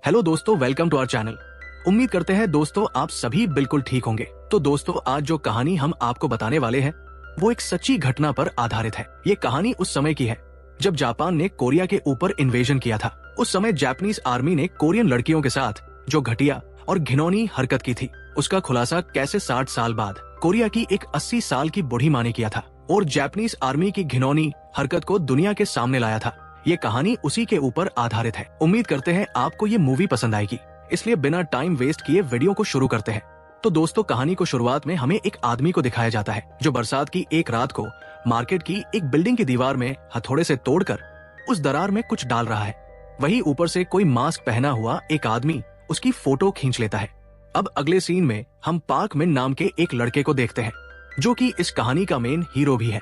Hello दोस्तों, welcome to our channel. उम्मीद करते हैं दोस्तों आप सभी बिल्कुल ठीक होंगे। तो दोस्तों आज जो कहानी हम आपको बताने वाले हैं वो एक सच्ची घटना पर आधारित है। ये कहानी उस समय की है जब जापान ने कोरिया के ऊपर इन्वेजन किया था। उस समय जापानीज आर्मी ने कोरियन लड़कियों के साथ जो घटिया और घिनौनी हरकत की थी उसका खुलासा कैसे 60 साल बाद कोरिया की एक 80 साल की बूढ़ी माँ ने किया था और जापानीज आर्मी की घिनौनी हरकत को दुनिया के सामने लाया था। ये कहानी उसी के ऊपर आधारित है। उम्मीद करते हैं आपको ये मूवी पसंद आएगी, इसलिए बिना टाइम वेस्ट किए वीडियो को शुरू करते हैं। तो दोस्तों कहानी को शुरुआत में हमें एक आदमी को दिखाया जाता है जो बरसात की एक रात को मार्केट की एक बिल्डिंग की दीवार में हथौड़े से तोड़कर उस दरार में कुछ डाल रहा है। वही ऊपर से कोई मास्क पहना हुआ एक आदमी उसकी फोटो खींच लेता है। अब अगले सीन में हम पार्क मिन नाम के एक लड़के को देखते हैं जो कि इस कहानी का मेन हीरो भी है।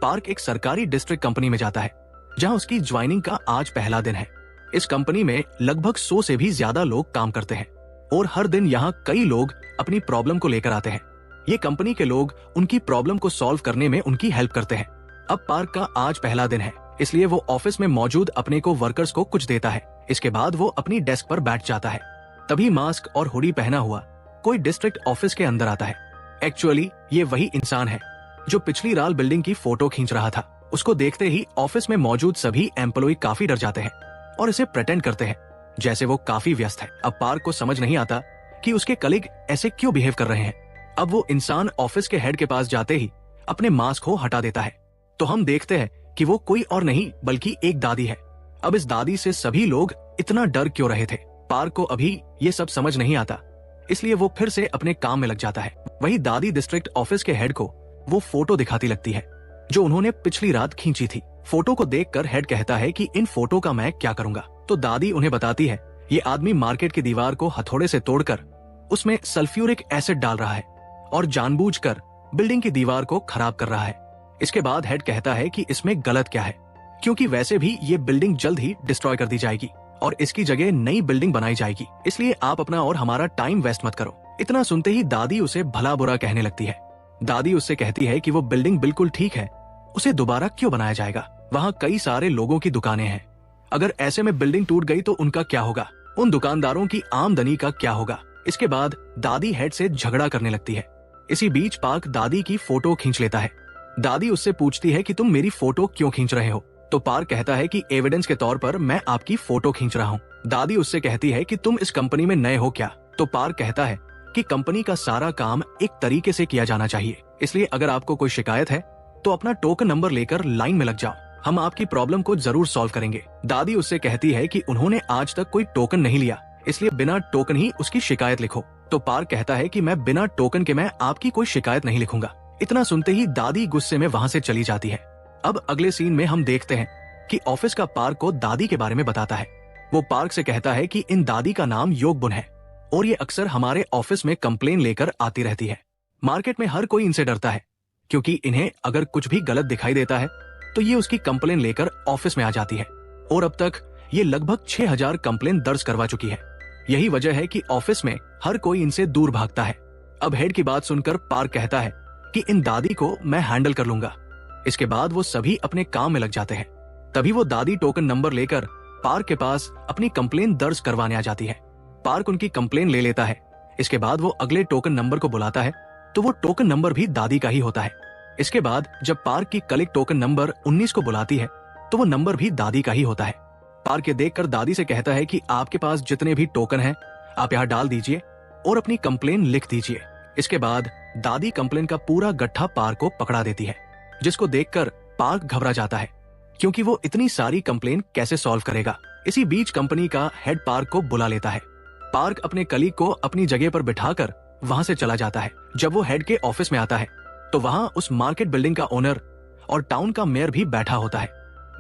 पार्क एक सरकारी डिस्ट्रिक्ट कंपनी में जाता है जहां उसकी ज्वाइनिंग का आज पहला दिन है। इस कंपनी में लगभग 100 से भी ज्यादा लोग काम करते हैं और हर दिन यहाँ कई लोग अपनी प्रॉब्लम को लेकर आते हैं। ये कंपनी के लोग उनकी प्रॉब्लम को सॉल्व करने में उनकी हेल्प करते हैं। अब पार्क का आज पहला दिन है, इसलिए वो ऑफिस में मौजूद अपने को वर्कर्स को कुछ देता है। इसके बाद वो अपनी डेस्क पर बैठ जाता है। तभी मास्क और हुडी पहना हुआ कोई डिस्ट्रिक्ट ऑफिस के अंदर आता है। एक्चुअली ये वही इंसान है जो पिछली रात बिल्डिंग की फोटो खींच रहा था। उसको देखते ही ऑफिस में मौजूद सभी एम्प्लॉय काफी डर जाते हैं और इसे प्रेटेंड करते हैं जैसे वो काफी व्यस्त है। अब पार्क को समझ नहीं आता कि उसके कलीग ऐसे क्यों बिहेव कर रहे हैं। अब वो इंसान ऑफिस के हेड के पास जाते ही अपने मास्क को हटा देता है तो हम देखते हैं कि वो कोई और नहीं बल्कि एक दादी है। अब इस दादी से सभी लोग इतना डर क्यों रहे थे। पार्क को अभी ये सब समझ नहीं आता, इसलिए वो फिर से अपने काम में लग जाता है। वही दादी डिस्ट्रिक्ट ऑफिस के हेड को वो फोटो दिखाती लगती है जो उन्होंने पिछली रात खींची थी। फोटो को देखकर हेड कहता है कि इन फोटो का मैं क्या करूंगा। तो दादी उन्हें बताती है ये आदमी मार्केट की दीवार को हथौड़े से तोड़कर उसमें सल्फ्यूरिक एसिड डाल रहा है और जानबूझकर बिल्डिंग की दीवार को खराब कर रहा है। इसके बाद हेड कहता है कि इसमें गलत क्या है, क्योंकि वैसे भी ये बिल्डिंग जल्द ही डिस्ट्रॉय कर दी जाएगी और इसकी जगह नई बिल्डिंग बनाई जाएगी, इसलिए आप अपना और हमारा टाइम वेस्ट मत करो। इतना सुनते ही दादी उसे भला बुरा कहने लगती है। दादी उससे कहती है कि वो बिल्डिंग बिल्कुल ठीक है, उसे दोबारा क्यों बनाया जाएगा। वहाँ कई सारे लोगों की दुकानें हैं, अगर ऐसे में बिल्डिंग टूट गई तो उनका क्या होगा, उन दुकानदारों की आमदनी का क्या होगा। इसके बाद दादी हेड से झगड़ा करने लगती है। इसी बीच पार्क दादी की फोटो खींच लेता है। दादी उससे पूछती है कि तुम मेरी फोटो क्यों खींच रहे हो। तो पार्क कहता है कि एविडेंस के तौर पर मैं आपकी फोटो खींच रहा हूँ। दादी उससे कहती है कि तुम इस कंपनी में नए हो क्या। तो पार्क कहता है कि कंपनी का सारा काम एक तरीके से किया जाना चाहिए, इसलिए अगर आपको कोई शिकायत है तो अपना टोकन नंबर लेकर लाइन में लग जाओ, हम आपकी प्रॉब्लम को जरूर सॉल्व करेंगे। दादी उससे कहती है कि उन्होंने आज तक कोई टोकन नहीं लिया, इसलिए बिना टोकन ही उसकी शिकायत लिखो। तो पार्क कहता है कि मैं बिना टोकन के मैं आपकी कोई शिकायत नहीं लिखूंगा। इतना सुनते ही दादी गुस्से में वहाँ से चली जाती है। अब अगले सीन में हम देखते हैं कि ऑफिस का पार्क को दादी के बारे में बताता है। वो पार्क से कहता है कि इन दादी का नाम योगबुन है और ये अक्सर हमारे ऑफिस में कंप्लेन लेकर आती रहती है। मार्केट में हर कोई इनसे डरता है क्योंकि इन्हें अगर कुछ भी गलत दिखाई देता है तो ये उसकी कंप्लेन लेकर ऑफिस में आ जाती है और अब तक ये लगभग 6000 कंप्लेन दर्ज करवा चुकी है। यही वजह है कि ऑफिस में हर कोई इनसे दूर भागता है। अब हेड की बात सुनकर पार्क कहता है कि इन दादी को मैं हैंडल कर लूंगा। इसके बाद वो सभी अपने काम में लग जाते हैं। तभी वो दादी टोकन नंबर लेकर पार्क के पास अपनी कंप्लेन दर्ज करवाने आ जाती है। पार्क उनकी कंप्लेन ले लेता है। इसके बाद वो अगले टोकन नंबर को बुलाता है तो वो टोकन नंबर भी दादी का ही होता है। इसके बाद जब पार्क की कलीग टोकन नंबर 19 को बुलाती है तो वो नंबर भी दादी का ही होता है। पार्क ये देखकर दादी से कहता है कि आपके पास जितने भी टोकन हैं आप यहाँ डाल दीजिए और अपनी कंप्लेन लिख दीजिए। इसके बाद दादी कंप्लेन का पूरा गट्ठा पार्क को पकड़ा देती है, जिसको देखकर पार्क घबरा जाता है क्योंकि वो इतनी सारी कंप्लेन कैसे सॉल्व करेगा। इसी बीच कंपनी का हेड पार्क को बुला लेता है। पार्क अपने कलीग को अपनी जगह पर बिठाकर वहां से चला जाता है। जब वो हेड के ऑफिस में आता है तो वहां उस मार्केट बिल्डिंग का ओनर और टाउन का मेयर भी बैठा होता है।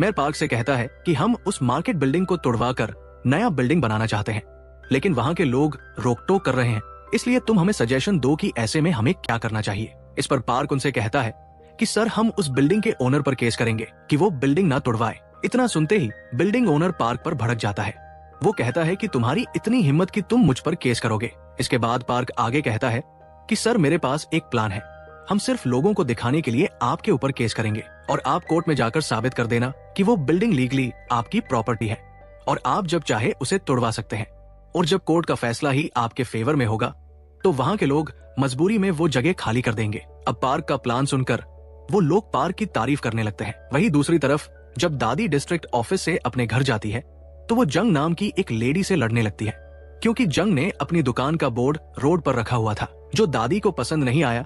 मेयर पार्क से कहता है कि हम उस मार्केट बिल्डिंग को तुड़वाकर नया बिल्डिंग बनाना चाहते हैं, लेकिन वहां के लोग रोक टोक कर रहे हैं, इसलिए तुम हमें सजेशन दो कि ऐसे में हमें क्या करना चाहिए। इस पर पार्क उनसे कहता है कि सर हम उस बिल्डिंग के ओनर पर केस करेंगे कि वो बिल्डिंग ना तुड़वाए। इतना सुनते ही बिल्डिंग ओनर पार्क पर भड़क जाता है। वो कहता है कि तुम्हारी इतनी हिम्मत कि तुम मुझ पर केस करोगे। इसके बाद पार्क आगे कहता है कि सर मेरे पास एक प्लान है, हम सिर्फ लोगों को दिखाने के लिए आपके ऊपर केस करेंगे और आप कोर्ट में जाकर साबित कर देना कि वो बिल्डिंग लीगली आपकी प्रॉपर्टी है और आप जब चाहे उसे तोड़वा सकते हैं और जब कोर्ट का फैसला ही आपके फेवर में होगा तो वहां के लोग मजबूरी में वो जगह खाली कर देंगे। अब पार्क का प्लान सुनकर वो लोग पार्क की तारीफ करने लगते हैं। वहीं दूसरी तरफ जब दादी डिस्ट्रिक्ट ऑफिस से अपने घर जाती है तो वो जंग नाम की एक लेडी से लड़ने लगती है, क्योंकि जंग ने अपनी दुकान का बोर्ड रोड पर रखा हुआ था जो दादी को पसंद नहीं आया।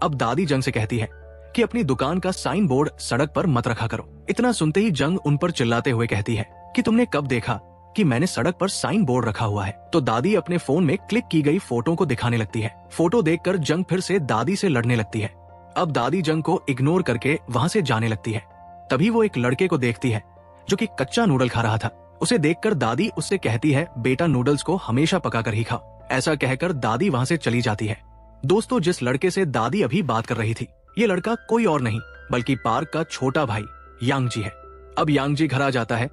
अब दादी जंग से कहती है कि अपनी दुकान का साइन बोर्ड सड़क पर मत रखा करो। इतना सुनते ही जंग उन पर चिल्लाते हुए कहती है कि तुमने कब देखा कि मैंने सड़क पर साइन बोर्ड रखा हुआ है। तो दादी अपने फोन में क्लिक की गई फोटो को दिखाने लगती है। फोटो देखकर जंग फिर से दादी से लड़ने लगती है। अब दादी जंग को इग्नोर करके वहाँ से जाने लगती है। तभी वो एक लड़के को देखती है जो कि कच्चा नूडल खा रहा था। उसे देखकर दादी उससे कहती है, बेटा नूडल्स को हमेशा पकाकर ही खाओ। ऐसा कहकर दादी वहाँ से चली जाती है। दोस्तों, जिस लड़के से दादी अभी बात कर रही थी ये लड़का कोई और नहीं बल्कि पार्क का छोटा भाई यांगजी है। अब यांगजी घर आ जाता है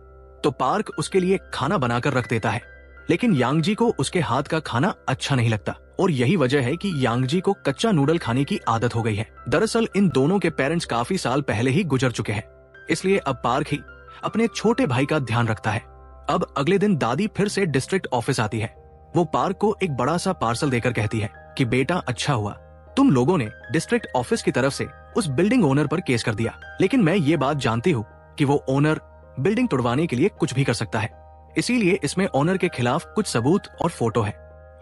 तो पार्क उसके लिए खाना बनाकर रख देता है, लेकिन यांगजी को उसके हाथ का खाना अच्छा नहीं लगता और यही वजह है कि यांगजी को कच्चा नूडल खाने की आदत हो गई है। दरअसल इन दोनों के पेरेंट्स काफी साल पहले ही गुजर चुके हैं, इसलिए अब पार्क ही अपने छोटे भाई का ध्यान रखता है। अब अगले दिन दादी फिर से डिस्ट्रिक्ट ऑफिस आती है। वो पार्क को एक बड़ा सा पार्सल देकर कहती है कि बेटा अच्छा हुआ तुम लोगों ने डिस्ट्रिक्ट ऑफिस की तरफ से उस बिल्डिंग ओनर पर केस कर दिया, लेकिन मैं ये बात जानती हूँ कि वो ओनर बिल्डिंग तोड़वाने के लिए कुछ भी कर सकता है, इसीलिए इसमें ओनर के खिलाफ कुछ सबूत और फोटो है।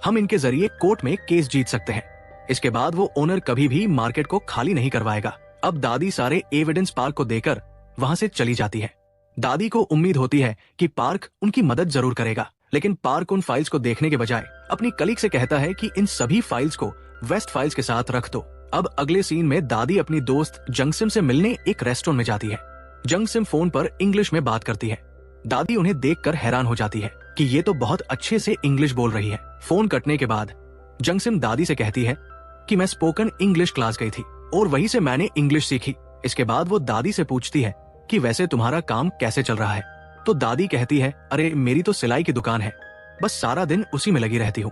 हम इनके जरिए कोर्ट में केस जीत सकते हैं। इसके बाद वो ओनर कभी भी मार्केट को खाली नहीं करवाएगा। अब दादी सारे एविडेंस पार्क को देकर वहाँ से चली जाती है। दादी को उम्मीद होती है कि पार्क उनकी मदद जरूर करेगा, लेकिन पार्क उन फाइल्स को देखने के बजाय अपनी कलीग से कहता है कि इन सभी फाइल्स को वेस्ट फाइल्स के साथ रख दो। अब अगले सीन में दादी अपनी दोस्त जंगसिम से मिलने एक रेस्टोरेंट में जाती है। जंगसिम फोन पर इंग्लिश में बात करती है। दादी उन्हें देखकर हैरान हो जाती है कि ये तो बहुत अच्छे से इंग्लिश बोल रही है। फोन कटने के बाद जंगसिम दादी से कहती है कि मैं स्पोकन इंग्लिश क्लास गई थी और वहीं से मैंने इंग्लिश सीखी। इसके बाद वो दादी से पूछती है कि वैसे तुम्हारा काम कैसे चल रहा है। तो दादी कहती है, अरे मेरी तो सिलाई की दुकान है, बस सारा दिन उसी में लगी रहती हूँ।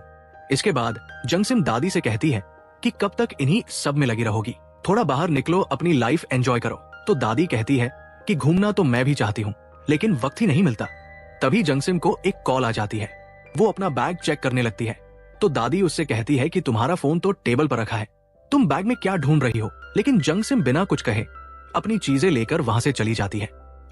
इसके बाद जंगसिम दादी से कहती है कि कब तक इन्हीं सब में लगी रहोगी, थोड़ा बाहर निकलो, अपनी लाइफ एंजॉय करो। तो दादी कहती है कि घूमना तो मैं भी चाहती हूँ लेकिन वक्त ही नहीं मिलता। तभी जंगसिम को एक कॉल आ जाती है। वो अपना बैग चेक करने लगती है तो दादी उससे कहती है कि तुम्हारा फोन तो टेबल पर रखा है, तुम बैग में क्या ढूंढ रही हो। लेकिन जंगसिम बिना कुछ कहे अपनी चीजें लेकर वहां से चली जाती है।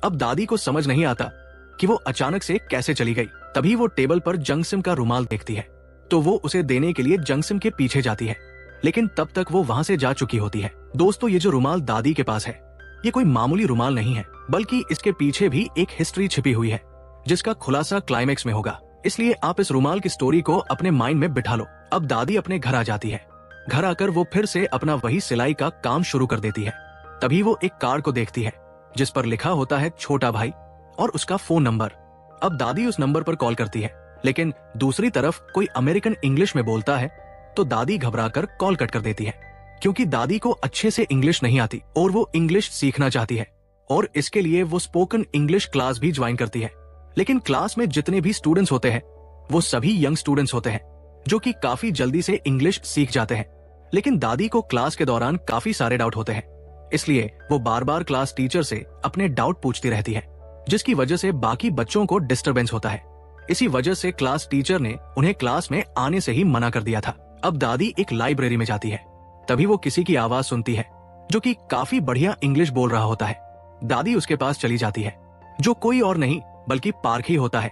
अब दादी को समझ नहीं आता कि वो अचानक से कैसे चली गई। तभी वो टेबल पर जंगसिम का रुमाल देखती है तो वो उसे देने के लिए जंगसिम के पीछे जाती है, लेकिन तब तक वो वहां से जा चुकी होती है। दोस्तों, ये जो रुमाल दादी के पास है ये कोई मामूली रुमाल नहीं है, बल्कि इसके पीछे भी एक हिस्ट्री छिपी हुई है जिसका खुलासा क्लाइमेक्स में होगा। इसलिए आप इस रुमाल की स्टोरी को अपने माइंड में बिठा लो। अब दादी अपने घर आ जाती है। घर आकर वो फिर से अपना वही सिलाई का काम शुरू कर देती है। तभी वो एक कार्ड को देखती है जिस पर लिखा होता है छोटा भाई और उसका फोन नंबर। अब दादी उस नंबर पर कॉल करती है, लेकिन दूसरी तरफ कोई अमेरिकन इंग्लिश में बोलता है तो दादी घबराकर कॉल कट कर देती है, क्योंकि दादी को अच्छे से इंग्लिश नहीं आती और वो इंग्लिश सीखना चाहती है और इसके लिए वो स्पोकन इंग्लिश क्लास भी ज्वाइन करती है। लेकिन क्लास में जितने भी स्टूडेंट्स होते हैं वो सभी यंग स्टूडेंट्स होते हैं जो कि काफी जल्दी से इंग्लिश सीख जाते हैं। लेकिन दादी को क्लास के दौरान काफी सारे डाउट होते हैं, इसलिए वो बार बार क्लास टीचर से अपने डाउट पूछती रहती है, जिसकी वजह से बाकी बच्चों को डिस्टरबेंस होता है। इसी वजह से क्लास टीचर ने उन्हें क्लास में आने से ही मना कर दिया था। अब दादी एक लाइब्रेरी में जाती है। तभी वो किसी की आवाज सुनती है जो कि काफी बढ़िया इंग्लिश बोल रहा होता है। दादी उसके पास चली जाती है, जो कोई और नहीं बल्कि पार्क ही होता है।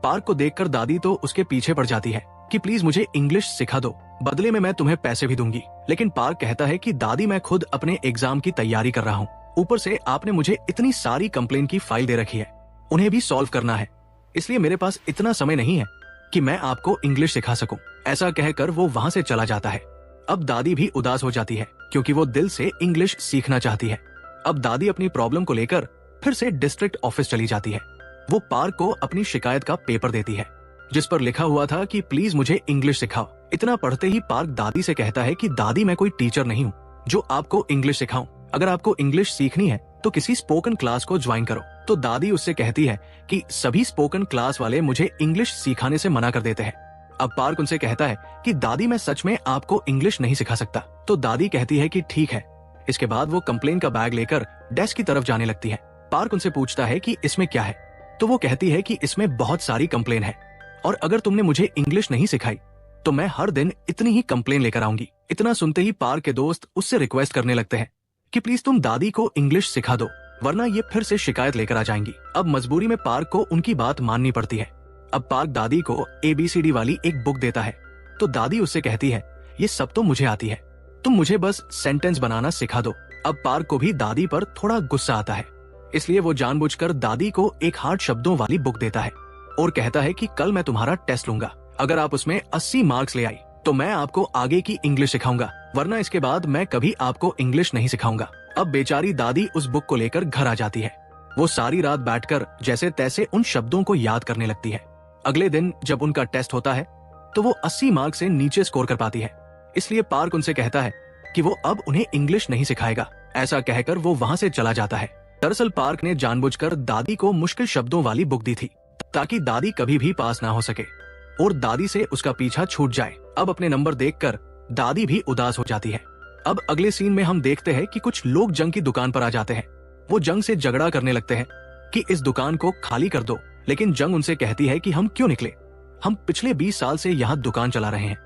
पार्क को देखकर दादी तो उसके पीछे पड़ जाती है कि प्लीज मुझे इंग्लिश सिखा दो, बदले में मैं तुम्हें पैसे भी दूंगी। लेकिन पार्क कहता है कि दादी मैं खुद अपने एग्जाम की तैयारी कर रहा हूँ, ऊपर से आपने मुझे इतनी सारी कंप्लेन की फाइल दे रखी है, उन्हें भी सॉल्व करना है, इसलिए मेरे पास इतना समय नहीं है कि मैं आपको इंग्लिश सिखा सकूं। ऐसा कहकर वो वहां से चला जाता है। अब दादी भी उदास हो जाती है क्योंकि वो दिल से इंग्लिश सीखना चाहती है। अब दादी अपनी प्रॉब्लम को लेकर फिर से डिस्ट्रिक्ट ऑफिस चली जाती है। वो पार्क को अपनी शिकायत का पेपर देती है जिस पर लिखा हुआ था कि प्लीज मुझे इंग्लिश सिखाओ। इतना पढ़ते ही पार्क दादी से कहता है कि दादी मैं कोई टीचर नहीं हूँ जो आपको इंग्लिश सिखाऊं, अगर आपको इंग्लिश सीखनी है तो किसी स्पोकन क्लास को ज्वाइन करो। तो दादी उससे कहती है कि सभी स्पोकन क्लास वाले मुझे इंग्लिश सिखाने से मना कर देते हैं। अब पार्क उनसे कहता है कि दादी मैं सच में आपको इंग्लिश नहीं सिखा सकता। तो दादी कहती है कि ठीक है। इसके बाद वो कंप्लेन का बैग लेकर डेस्क की तरफ जाने लगती है। पार्क उनसे पूछता है कि इसमें क्या है, तो वो कहती है कि इसमें बहुत सारी कंप्लेन है और अगर तुमने मुझे इंग्लिश नहीं सिखाई तो मैं हर दिन इतनी ही कंप्लेन लेकर आऊंगी। इतना सुनते ही पार्क के दोस्त उससे रिक्वेस्ट करने लगते हैं कि प्लीज तुम दादी को इंग्लिश सिखा दो, वरना ये फिर से शिकायत लेकर आ जाएंगी। अब मजबूरी में पार्क को उनकी बात माननी पड़ती है। अब पार्क दादी को ABCD वाली एक बुक देता है तो दादी उससे कहती है, ये सब तो मुझे आती है, तुम मुझे बस सेंटेंस बनाना सिखा दो। अब पार्क को भी दादी पर थोड़ा गुस्सा आता है, इसलिए वो जानबूझकर दादी को एक हार्ड शब्दों वाली बुक देता है और कहता है कि कल मैं तुम्हारा टेस्ट लूंगा, अगर आप उसमें 80 मार्क्स ले आई तो मैं आपको आगे की इंग्लिश सिखाऊंगा, वरना इसके बाद मैं कभी आपको इंग्लिश नहीं सिखाऊंगा। अब बेचारी दादी उस बुक को लेकर घर आ जाती है। वो सारी रात बैठकर जैसे तैसे उन शब्दों को याद करने लगती है। अगले दिन जब उनका टेस्ट होता है तो वो 80 मार्क्स से नीचे स्कोर कर पाती है, इसलिए पार्क उनसे कहता है कि वो अब उन्हें इंग्लिश नहीं सिखाएगा। ऐसा कहकर वो वहाँ से चला जाता है। दरअसल पार्क ने जानबूझकर दादी को मुश्किल शब्दों वाली बुक दी थी ताकि दादी कभी भी पास ना हो सके और दादी से उसका पीछा छूट जाए। अब अपने नंबर देखकर दादी भी उदास हो जाती है। अब अगले सीन में हम देखते हैं कि कुछ लोग जंग की दुकान पर आ जाते हैं। वो जंग से झगड़ा करने लगते हैं कि इस दुकान को खाली कर दो, लेकिन जंग उनसे कहती है कि हम क्यों निकले, हम पिछले 20 साल से यहाँ दुकान चला रहे हैं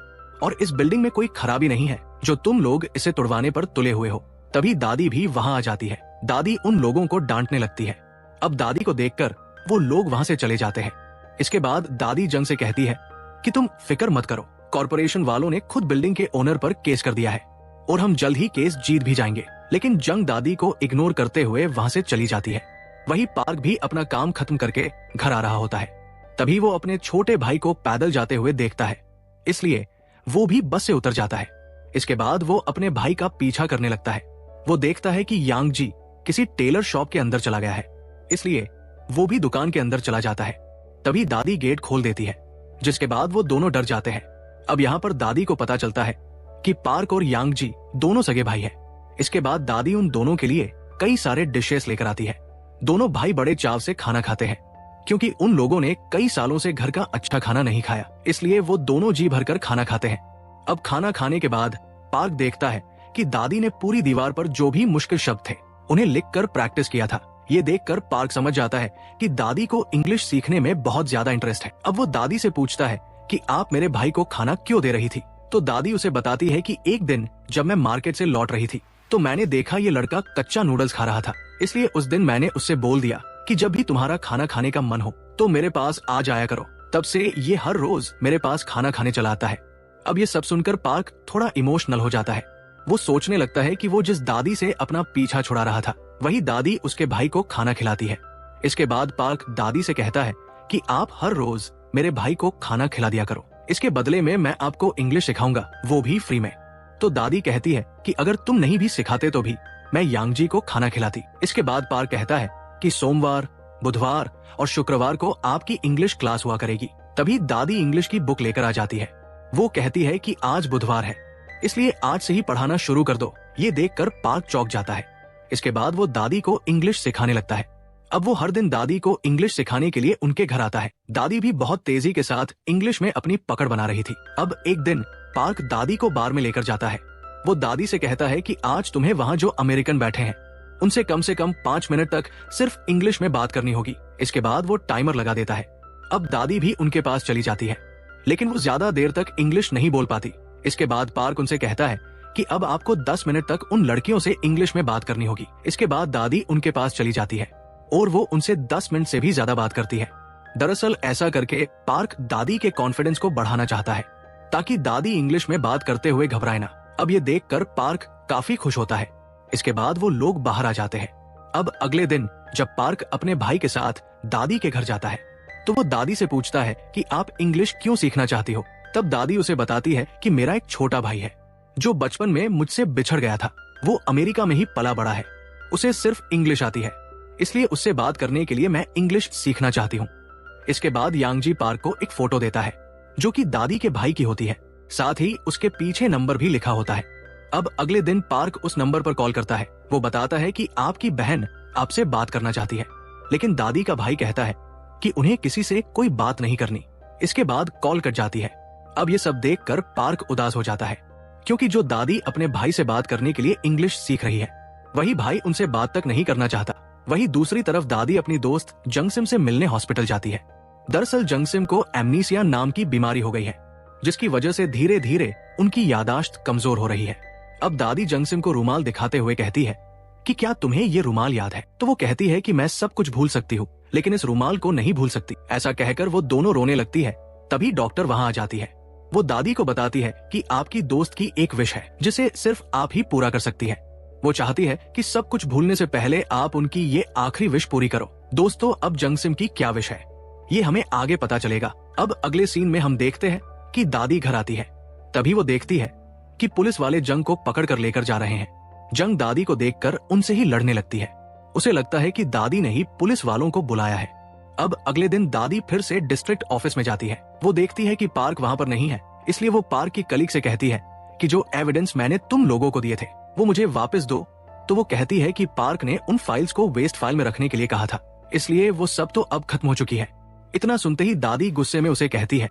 और इस बिल्डिंग में कोई खराबी नहीं है जो तुम लोग इसे तुड़वाने पर तुले हुए हो। तभी दादी भी वहाँ आ जाती है। दादी उन लोगों को डांटने लगती है। अब दादी को देखकर वो लोग वहाँ से चले जाते हैं। इसके बाद दादी जंग से कहती है कि तुम फिक्र मत करो, कॉर्पोरेशन वालों ने खुद बिल्डिंग के ओनर पर केस कर दिया है और हम जल्द ही केस जीत भी जाएंगे। लेकिन जंग दादी को इग्नोर करते हुए वहाँ से चली जाती है। वही पार्क भी अपना काम खत्म करके घर आ रहा होता है। तभी वो अपने छोटे भाई को पैदल जाते हुए देखता है, इसलिए वो भी बस से उतर जाता है। इसके बाद वो अपने भाई का पीछा करने लगता है। वो देखता है कि यांग जी किसी टेलर शॉप के अंदर चला गया है, इसलिए वो भी दुकान के अंदर चला जाता है। तभी दादी गेट खोल देती है, जिसके बाद वो दोनों डर जाते हैं। अब यहाँ पर दादी को पता चलता है कि पार्क और यांग जी दोनों सगे भाई हैं। इसके बाद दादी उन दोनों के लिए कई सारे डिशेस लेकर आती है। दोनों भाई बड़े चाव से खाना खाते हैं, क्योंकि उन लोगों ने कई सालों से घर का अच्छा खाना नहीं खाया, इसलिए वो दोनों जी भरकर खाना खाते हैं। अब खाना खाने के बाद पार्क देखता है कि दादी ने पूरी दीवार पर जो भी मुश्किल शब्द थे उन्हें लिखकर प्रैक्टिस किया था। ये देखकर पार्क समझ जाता है कि दादी को इंग्लिश सीखने में बहुत ज्यादा इंटरेस्ट है। अब वो दादी से पूछता है कि आप मेरे भाई को खाना क्यों दे रही थी, तो दादी उसे बताती है कि एक दिन जब मैं मार्केट से लौट रही थी तो मैंने देखा ये लड़का कच्चा नूडल्स खा रहा था, इसलिए उस दिन मैंने उससे बोल दिया कि जब भी तुम्हारा खाना खाने का मन हो तो मेरे पास आ जाया करो। तब से ये हर रोज मेरे पास खाना खाने चला आता है। अब ये सब सुनकर पार्क थोड़ा इमोशनल हो जाता है। वो सोचने लगता है कि वो जिस दादी से अपना पीछा छुड़ा रहा था वही दादी उसके भाई को खाना खिलाती है। इसके बाद पार्क दादी से कहता है कि आप हर रोज मेरे भाई को खाना खिला दिया करो, इसके बदले में मैं आपको इंग्लिश सिखाऊंगा, वो भी फ्री में। तो दादी कहती है कि अगर तुम नहीं भी सिखाते तो भी मैं यांग जी को खाना खिलाती। इसके बाद पार्क कहता है कि सोमवार, बुधवार और शुक्रवार को आपकी इंग्लिश क्लास हुआ करेगी। तभी दादी इंग्लिश की बुक लेकर आ जाती है। वो कहती है कि आज बुधवार है, इसलिए आज से ही पढ़ाना शुरू कर दो। ये देखकर पार्क चौंक जाता है। इसके बाद वो दादी को इंग्लिश सिखाने लगता है। अब वो हर दिन दादी को इंग्लिश सिखाने के लिए उनके घर आता है। दादी भी बहुत तेजी के साथ इंग्लिश में अपनी पकड़ बना रही थी। अब एक दिन पार्क दादी को बार में लेकर जाता है। वो दादी से कहता है कि आज तुम्हें वहाँ जो अमेरिकन बैठे हैं उनसे कम से कम 5 मिनट तक सिर्फ इंग्लिश में बात करनी होगी। इसके बाद वो टाइमर लगा देता है। अब दादी भी उनके पास चली जाती है, लेकिन वो ज्यादा देर तक इंग्लिश नहीं बोल पाती। इसके बाद पार्क उनसे कहता है कि अब आपको 10 मिनट तक उन लड़कियों से इंग्लिश में बात करनी होगी। इसके बाद दादी उनके पास चली जाती है और वो उनसे 10 मिनट से भी ज्यादा बात करती है। दरअसल ऐसा करके पार्क दादी के कॉन्फिडेंस को बढ़ाना चाहता है ताकि दादी इंग्लिश में बात करते हुए घबराए ना। अब ये देखकर पार्क काफी खुश होता है। इसके बाद वो लोग बाहर आ जाते हैं। अब अगले दिन जब पार्क अपने भाई के साथ दादी के घर जाता है तो वो दादी से पूछता है कि आप इंग्लिश क्यों सीखना चाहती हो। तब दादी उसे बताती है कि मेरा एक छोटा भाई है जो बचपन में मुझसे बिछड़ गया था। वो अमेरिका में ही पला बड़ा है, उसे सिर्फ इंग्लिश आती है, इसलिए उससे बात करने के लिए मैं इंग्लिश सीखना चाहती हूँ। इसके बाद यांगजी पार्क को एक फोटो देता है जो कि दादी के भाई की होती है, साथ ही उसके पीछे नंबर भी लिखा होता है। अब अगले दिन पार्क उस नंबर पर कॉल करता है। वो बताता है कि आपकी बहन आपसे बात करना चाहती है, लेकिन दादी का भाई कहता है कि उन्हें किसी से कोई बात नहीं करनी। इसके बाद कॉल कट जाती है। अब ये सब देखकर पार्क उदास हो जाता है, क्योंकि जो दादी अपने भाई से बात करने के लिए इंग्लिश सीख रही है वही भाई उनसे बात तक नहीं करना चाहता। वही दूसरी तरफ दादी अपनी दोस्त जंगसिम से मिलने हॉस्पिटल जाती है। दरअसल जंगसिम को एमनीसिया नाम की बीमारी हो गई है, जिसकी वजह से धीरे धीरे उनकी यादाश्त कमजोर हो रही है। अब दादी जंगसिम को रुमाल दिखाते हुए कहती है कि क्या तुम्हें ये रुमाल याद है? तो वो कहती है कि मैं सब कुछ भूल सकती हूँ, लेकिन इस रुमाल को नहीं भूल सकती। ऐसा कहकर वो दोनों रोने लगती है। तभी डॉक्टर वहाँ आ जाती है। वो दादी को बताती है कि आपकी दोस्त की एक विश है जिसे सिर्फ आप ही पूरा कर सकती है। वो चाहती है कि सब कुछ भूलने से पहले आप उनकी ये आखिरी विश पूरी करो। दोस्तों, अब जंगसिम की क्या विश है ये हमें आगे पता चलेगा। अब अगले सीन में हम देखते हैं कि दादी घर आती है। तभी वो देखती है कि पुलिस वाले जंग को पकड़ कर लेकर जा रहे हैं। जंग दादी को देखकर उनसे ही लड़ने लगती है। उसे लगता है कि दादी ने ही पुलिस वालों को बुलाया है। अब अगले दिन दादी फिर से डिस्ट्रिक्ट ऑफिस में जाती है। वो देखती है कि पार्क वहाँ पर नहीं है, इसलिए वो पार्क की कलीग से कहती है कि जो एविडेंस मैंने तुम लोगों को दिए थे वो मुझे वापस दो। तो वो कहती है कि पार्क ने उन फाइल्स को वेस्ट फाइल में रखने के लिए कहा था, इसलिए वो सब तो अब खत्म हो चुकी है। इतना सुनते ही दादी गुस्से में उसे कहती है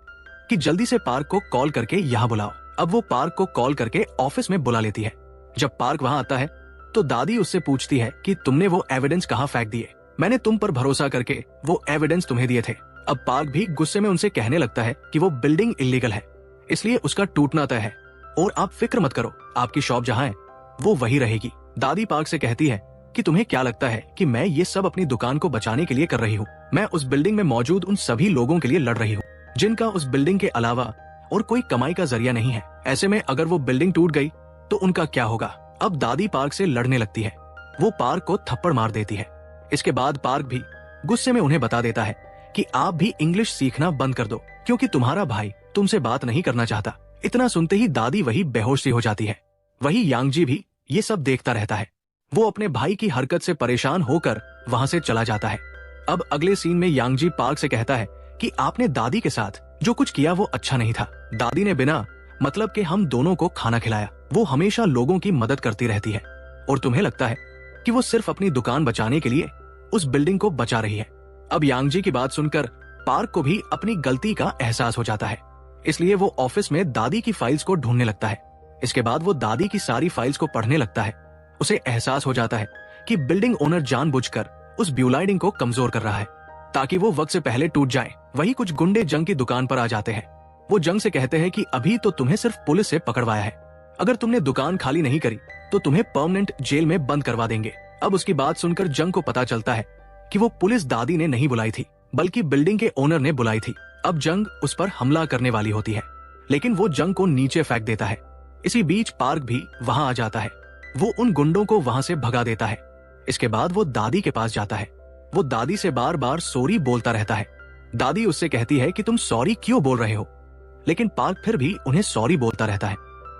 कि जल्दी से पार्क को कॉल करके यहाँ बुलाओ। अब वो पार्क को कॉल करके ऑफिस में बुला लेती है। जब पार्क वहाँ आता है तो दादी उससे पूछती है कि तुमने वो एविडेंस कहाँ फेंक दिए? मैंने तुम पर भरोसा करके वो एविडेंस तुम्हें दिए थे। अब पार्क भी गुस्से में उनसे कहने लगता है कि वो बिल्डिंग इलीगल है, इसलिए उसका टूटना तय है और आप फिक्र मत करो, आपकी शॉप जहाँ है वो वही रहेगी। दादी पार्क से कहती है कि तुम्हें क्या लगता है कि मैं ये सब अपनी दुकान को बचाने के लिए कर रही हूँ? मैं उस बिल्डिंग में मौजूद उन सभी लोगों के लिए लड़ रही हूँ जिनका उस बिल्डिंग के अलावा और कोई कमाई का जरिया नहीं है। ऐसे में अगर वो बिल्डिंग टूट गई तो उनका क्या होगा? अब दादी पार्क से लड़ने लगती है। वो पार्क को थप्पड़ मार देती है। इसके बाद पार्क भी गुस्से में उन्हें बता देता है कि आप भी इंग्लिश सीखना बंद कर दो, क्योंकि तुम्हारा भाई तुमसे बात नहीं करना चाहता। इतना सुनते ही दादी वही बेहोश सी हो जाती है। वही यांगजी भी ये सब देखता रहता है। वो अपने भाई की हरकत से परेशान होकर वहाँ से चला जाता है। अब अगले सीन में यांगजी पार्क से कहता है कि आपने दादी के साथ जो कुछ किया वो अच्छा नहीं था। दादी ने बिना मतलब के हम दोनों को खाना खिलाया। वो हमेशा लोगों की मदद करती रहती है और तुम्हें लगता है कि वो सिर्फ अपनी दुकान बचाने के लिए उस बिल्डिंग को बचा रही है। अब यांगजी की बात सुनकर पार्क को भी अपनी गलती का एहसास हो जाता है, इसलिए वो ऑफिस में दादी की फाइल्स को ढूंढने लगता है। इसके बाद वो दादी की सारी फाइल्स को पढ़ने लगता है। उसे एहसास हो जाता है कि बिल्डिंग ओनर जानबूझकर उस ब्यूलाइडिंग को कमजोर कर रहा है ताकि वो वक्त से पहले टूट जाए। वही कुछ गुंडे जंग की दुकान पर आ जाते हैं। वो जंग से कहते हैं कि अभी तो तुम्हें सिर्फ पुलिस से पकड़वाया है, अगर तुमने दुकान खाली नहीं करी तो तुम्हें परमानेंट जेल में बंद करवा देंगे। अब उसकी बात सुनकर जंग को पता चलता है कि वो पुलिस दादी ने नहीं बुलाई थी, बल्कि बिल्डिंग के ओनर ने बुलाई थी। अब जंग उस पर हमला करने वाली होती है, लेकिन वो जंग को नीचे फेंक देता है। इसी बीच पार्क भी वहाँ आ जाता है। वो उन गुंडों को वहाँ से भगा देता है। इसके बाद वो दादी के पास जाता है। वो दादी से बार बार सॉरी बोलता रहता है। दादी उससे कहती है कि तुम सॉरी क्यों बोल रहे हो, लेकिन पार्क फिर भी उन्हें सॉरी बोलता रहता है।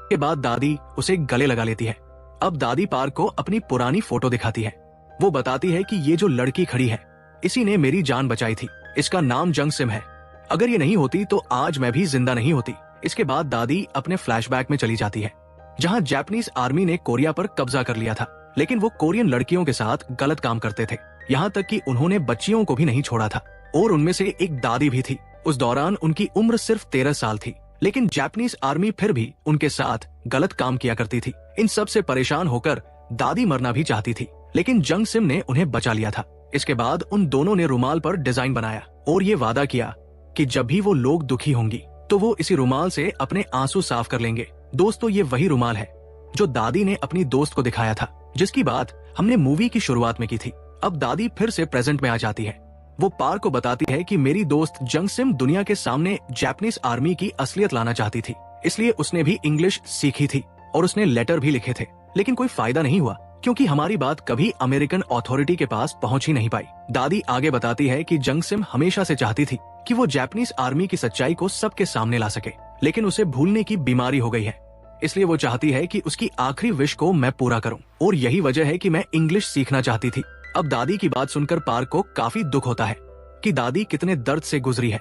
के बाद दादी उसे गले लगा लेती है। अब दादी पार्क को अपनी पुरानी फोटो दिखाती है। वो बताती है कि ये जो लड़की खड़ी है इसी ने मेरी जान बचाई थी, इसका नाम जंगसिम है। अगर ये नहीं होती तो आज मैं भी जिंदा नहीं होती। इसके बाद दादी अपने फ्लैशबैक में चली जाती है, जहाँ जापानीज आर्मी ने कोरिया पर कब्जा कर लिया था, लेकिन वो कोरियन लड़कियों के साथ गलत काम करते थे। यहाँ तक कि उन्होंने बच्चियों को भी नहीं छोड़ा था, और उनमें से एक दादी भी थी। उस दौरान उनकी उम्र सिर्फ 13 साल थी, लेकिन जापानीज आर्मी फिर भी उनके साथ गलत काम किया करती थी। इन सब से परेशान होकर दादी मरना भी चाहती थी, लेकिन जंगसिम ने उन्हें बचा लिया था। इसके बाद उन दोनों ने रुमाल पर डिजाइन बनाया और ये वादा किया कि जब भी वो लोग दुखी होंगी तो वो इसी रुमाल से अपने आंसू साफ कर लेंगे। दोस्तों, ये वही रुमाल है जो दादी ने अपनी दोस्त को दिखाया था, जिसकी बात हमने मूवी की शुरुआत में की थी। अब दादी फिर से प्रेजेंट में आ जाती है। वो पार्क को बताती है कि मेरी दोस्त जंगसिम दुनिया के सामने जापानीज आर्मी की असलियत लाना चाहती थी, इसलिए उसने भी इंग्लिश सीखी थी और उसने लेटर भी लिखे थे, लेकिन कोई फायदा नहीं हुआ क्योंकि हमारी बात कभी अमेरिकन अथॉरिटी के पास पहुंच ही नहीं पाई। दादी आगे बताती है कि जंगसिम हमेशा से चाहती थी कि वो जापानीज आर्मी की सच्चाई को सबके सामने ला सके, लेकिन उसे भूलने की बीमारी हो गई है, इसलिए वो चाहती है कि उसकी आखिरी विश को मैं पूरा करूं, और यही वजह है कि मैं इंग्लिश सीखना चाहती थी। अब दादी की बात सुनकर पार्क को काफी दुख होता है कि दादी कितने दर्द से गुजरी है,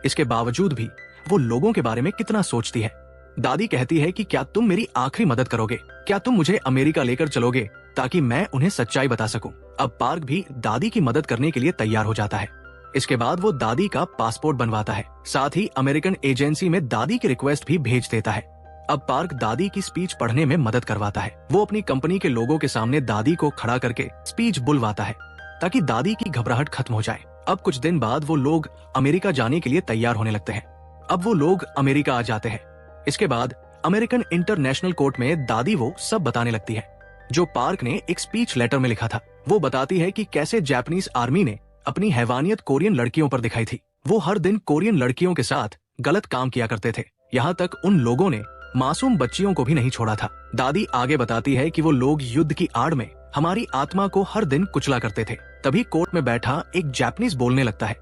इसके बावजूद भी वो लोगों के बारे में कितना सोचती है। दादी कहती है कि क्या तुम मेरी आखिरी मदद करोगे? क्या तुम मुझे अमेरिका लेकर चलोगे ताकि मैं उन्हें सच्चाई बता सकूं? अब पार्क भी दादी की मदद करने के लिए तैयार हो जाता है। इसके बाद वो दादी का पासपोर्ट बनवाता है, साथ ही अमेरिकन एजेंसी में दादी की रिक्वेस्ट भी भेज देता है। अब पार्क दादी की स्पीच पढ़ने में मदद करवाता है। वो अपनी कंपनी के लोगों के सामने दादी को खड़ा करके स्पीच बुलवाता है ताकि दादी की घबराहट खत्म हो जाए। अब कुछ दिन बाद वो लोग अमेरिका जाने के लिए तैयार होने लगते हैं। अब वो लोग अमेरिका आ जाते हैं। इसके बाद अमेरिकन इंटरनेशनल कोर्ट में दादी वो सब बताने लगती है जो पार्क ने एक स्पीच लेटर में लिखा था। वो बताती है कि कैसे जापानीज आर्मी ने अपनी हैवानियत कोरियन लड़कियों पर दिखाई थी। वो हर दिन कोरियन लड़कियों के साथ गलत काम किया करते थे, यहाँ तक उन लोगों ने मासूम बच्चियों को भी नहीं छोड़ा था। दादी आगे बताती है कि वो लोग युद्ध की आड़ में हमारी आत्मा को हर दिन कुचला करते थे। तभी कोर्ट में बैठा एक जापानीज बोलने लगता है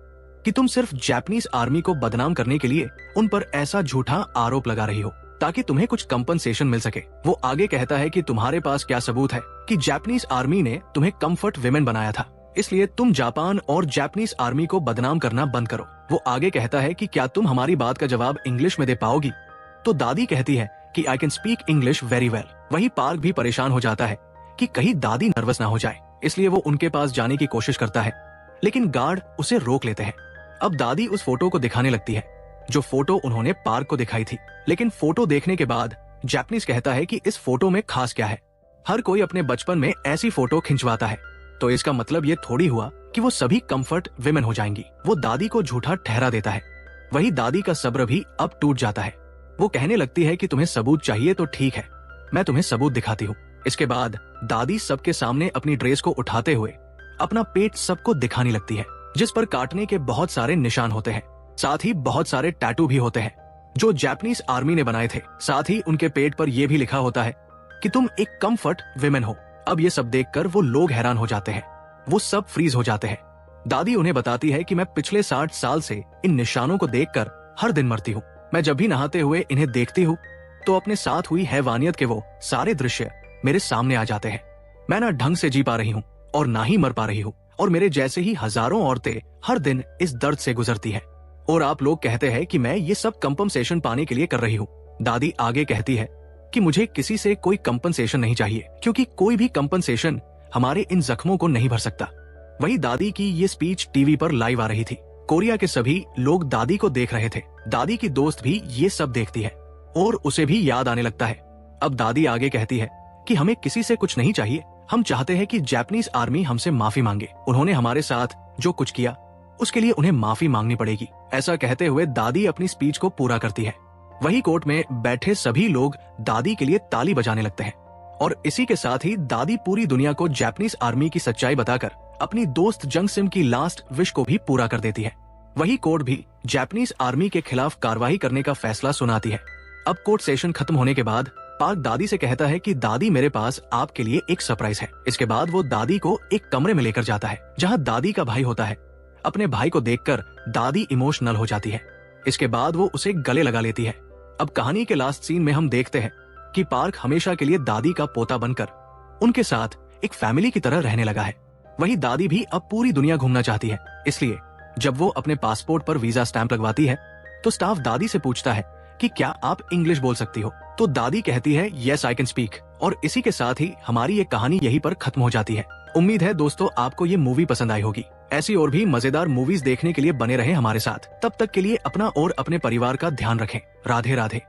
कि तुम सिर्फ जापानीज आर्मी को बदनाम करने के लिए उन पर ऐसा झूठा आरोप लगा रही हो ताकि तुम्हें कुछ कंपनसेशन मिल सके। वो आगे कहता है कि तुम्हारे पास क्या सबूत है कि जापानीज आर्मी ने तुम्हें कंफर्ट विमेन बनाया था, इसलिए तुम जापान और जापानीज आर्मी को बदनाम करना बंद करो। वो आगे कहता है कि क्या तुम हमारी बात का जवाब इंग्लिश में दे पाओगी? तो दादी कहती है कि I can speak English very well. वही पार्क भी परेशान हो जाता है कि कहीं दादी नर्वस ना हो जाए, इसलिए वो उनके पास जाने की कोशिश करता है, लेकिन गार्ड उसे रोक लेते हैं। अब दादी उस फोटो को दिखाने लगती है जो फोटो उन्होंने पार्क को दिखाई थी, लेकिन फोटो देखने के बाद जापानीज कहता है कि इस फोटो में खास क्या है। हर कोई अपने बचपन में ऐसी फोटो खिंचवाता है, तो इसका मतलब ये थोड़ी हुआ कि वो सभी कंफर्ट विमेन हो जाएंगी। वो दादी को झूठा ठहरा देता है। वही दादी का सब्र भी अब टूट जाता है। वो कहने लगती है कि तुम्हें सबूत चाहिए तो ठीक है, मैं तुम्हें सबूत दिखाती हूँ। इसके बाद दादी सबके सामने अपनी ड्रेस को उठाते हुए अपना पेट सबको दिखाने लगती है, जिस पर काटने के बहुत सारे निशान होते हैं। साथ ही बहुत सारे टैटू भी होते हैं जो जापानीज आर्मी ने बनाए थे। साथ ही उनके पेट पर यह भी लिखा होता है कि तुम एक कंफर्ट विमेन हो। अब ये सब देखकर वो लोग हैरान हो जाते हैं, वो सब फ्रीज हो जाते हैं। दादी उन्हें बताती है कि मैं पिछले 60 साल से इन निशानों को देखकर हर दिन मरती हूँ। मैं जब भी नहाते हुए इन्हें देखती हूँ तो अपने साथ हुई हैवानियत के वो सारे दृश्य मेरे सामने आ जाते हैं। मैं ना ढंग से जी पा रही हूँ और ना ही मर पा रही हूँ, और मेरे जैसे ही हजारों औरतें हर दिन इस दर्द से गुजरती हैं। और आप लोग कहते हैं कि मैं ये सब कंपनसेशन पाने के लिए कर रही हूँ। दादी आगे कहती है कि मुझे किसी से कोई कंपनसेशन नहीं चाहिए, क्योंकि कोई भी कंपनसेशन हमारे इन जख्मों को नहीं भर सकता। वही दादी की ये स्पीच टीवी पर लाइव आ रही थी। कोरिया के सभी लोग दादी को देख रहे थे। दादी की दोस्त भी ये सब देखती है और उसे भी याद आने लगता है। अब दादी आगे कहती है कि हमें किसी से कुछ नहीं चाहिए, हम चाहते हैं कि जापानीज आर्मी हमसे माफी मांगे। उन्होंने हमारे साथ जो कुछ किया उसके लिए उन्हें माफी मांगनी पड़ेगी। ऐसा कहते हुए दादी अपनी स्पीच को पूरा करती है। वही कोर्ट में बैठे सभी लोग दादी के लिए ताली बजाने लगते हैं, और इसी के साथ ही दादी पूरी दुनिया को जापानीज आर्मी की सच्चाई बताकर अपनी दोस्त जंग सिम की लास्ट विश को भी पूरा कर देती है। वही कोर्ट भी जापानीज आर्मी के खिलाफ कार्रवाई करने का फैसला सुनाती है। अब कोर्ट सेशन खत्म होने के बाद पार्क दादी से कहता है कि दादी मेरे पास आपके लिए एक सरप्राइज है। इसके बाद वो दादी को एक कमरे में लेकर जाता है जहाँ दादी का भाई होता है। अपने भाई को देखकर दादी इमोशनल हो जाती है। इसके बाद वो उसे गले लगा लेती है। अब कहानी के लास्ट सीन में हम देखते हैं कि पार्क हमेशा के लिए दादी का पोता बनकर उनके साथ एक फैमिली की तरह रहने लगा है। वही दादी भी अब पूरी दुनिया घूमना चाहती है, इसलिए जब वो अपने पासपोर्ट पर वीजा स्टैंप लगवाती है तो स्टाफ दादी से पूछता है कि क्या आप इंग्लिश बोल सकती हो? तो दादी कहती है यस आई कैन स्पीक, और इसी के साथ ही हमारी ये कहानी यहीं पर खत्म हो जाती है। उम्मीद है दोस्तों आपको ये मूवी पसंद आई होगी। ऐसी और भी मजेदार मूवीज देखने के लिए बने रहें हमारे साथ। तब तक के लिए अपना और अपने परिवार का ध्यान रखें। राधे राधे।